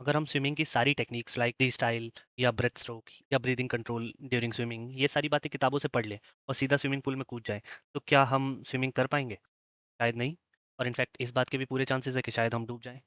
अगर हम स्विमिंग की सारी टेक्निक्स लाइक फ्री स्टाइल या ब्रेथ स्ट्रोक या ब्रीदिंग कंट्रोल ड्यूरिंग स्विमिंग ये सारी बातें किताबों से पढ़ लें और सीधा स्विमिंग पूल में कूद जाएं, तो क्या हम स्विमिंग कर पाएंगे? शायद नहीं। और इनफैक्ट इस बात के भी पूरे चांसेस है कि शायद हम डूब जाएं।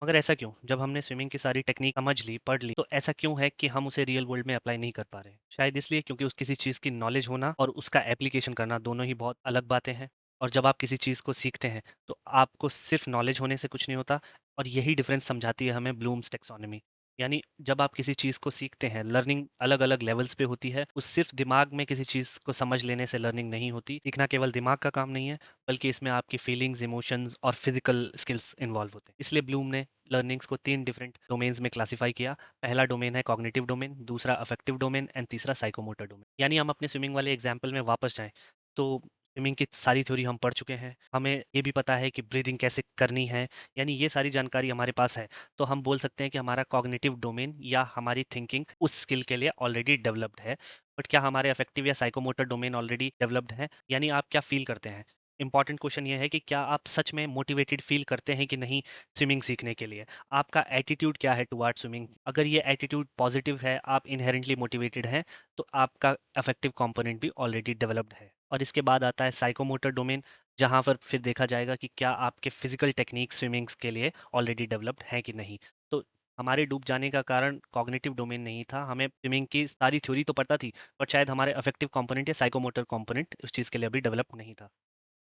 मगर ऐसा क्यों? जब हमने स्विमिंग की सारी टेक्निक समझ ली, पढ़ ली, तो ऐसा क्यों है कि हम उसे रियल वर्ल्ड में अप्लाई नहीं कर पा रहे? शायद इसलिए क्योंकि उस किसी चीज़ की नॉलेज होना और उसका एप्लीकेशन करना दोनों ही बहुत अलग बातें हैं। और जब आप किसी चीज़ को सीखते हैं, तो आपको सिर्फ नॉलेज होने से कुछ नहीं होता। और यही डिफरेंस समझाती है हमें ब्लूम्स टेक्सोनोमी। यानी जब आप किसी चीज़ को सीखते हैं, लर्निंग अलग-अलग लेवल्स पे होती है। उस सिर्फ दिमाग में किसी चीज़ को समझ लेने से लर्निंग नहीं होती। सीखना केवल दिमाग का काम नहीं है, बल्कि इसमें आपकी फीलिंग्स, इमोशंस और फिजिकल स्किल्स इन्वॉल्व होते हैं। इसलिए ब्लूम ने लर्निंग्स को 3 डिफरेंट डोमेन्स में क्लासिफाई किया। पहला डोमेन है कॉग्निटिव डोमेन, दूसरा अफेक्टिव डोमेन एंड तीसरा साइकोमोटर डोमेन। यानी हम अपने स्विमिंग वाले एग्जांपल में वापस जाएँ, तो स्विमिंग की सारी थ्योरी हम पढ़ चुके हैं। हमें ये भी पता है कि ब्रीथिंग कैसे करनी है, यानी ये सारी जानकारी हमारे पास है। तो हम बोल सकते हैं कि हमारा कॉग्निटिव डोमेन या हमारी थिंकिंग उस स्किल के लिए ऑलरेडी डेवलप्ड है। बट क्या हमारे अफेक्टिव या साइकोमोटर डोमेन ऑलरेडी डेवलप्ड है? यानी आप क्या फील करते हैं? इंपॉर्टेंट क्वेश्चन ये है कि क्या आप सच में मोटिवेटेड फील करते हैं कि नहीं स्विमिंग सीखने के लिए? आपका एटीट्यूड क्या है टुवर्ड स्विमिंग? अगर ये एटीट्यूड पॉजिटिव है, आप इनहेरेंटली मोटिवेटेड हैं, तो आपका अफेक्टिव कंपोनेंट भी ऑलरेडी डेवलप्ड है। और इसके बाद आता है साइकोमोटर डोमेन, जहाँ पर फिर देखा जाएगा कि क्या आपके फिजिकल टेक्निक्स स्विमिंग्स के लिए ऑलरेडी डेवलप्ड हैं कि नहीं। तो हमारे डूब जाने का कारण कॉग्निटिव डोमेन नहीं था, हमें स्विमिंग की सारी थ्योरी तो पता थी, बट शायद हमारे अफेक्टिव कंपोनेंट या साइकोमोटर कंपोनेंट उस चीज़ के लिए अभी डेवलप नहीं था।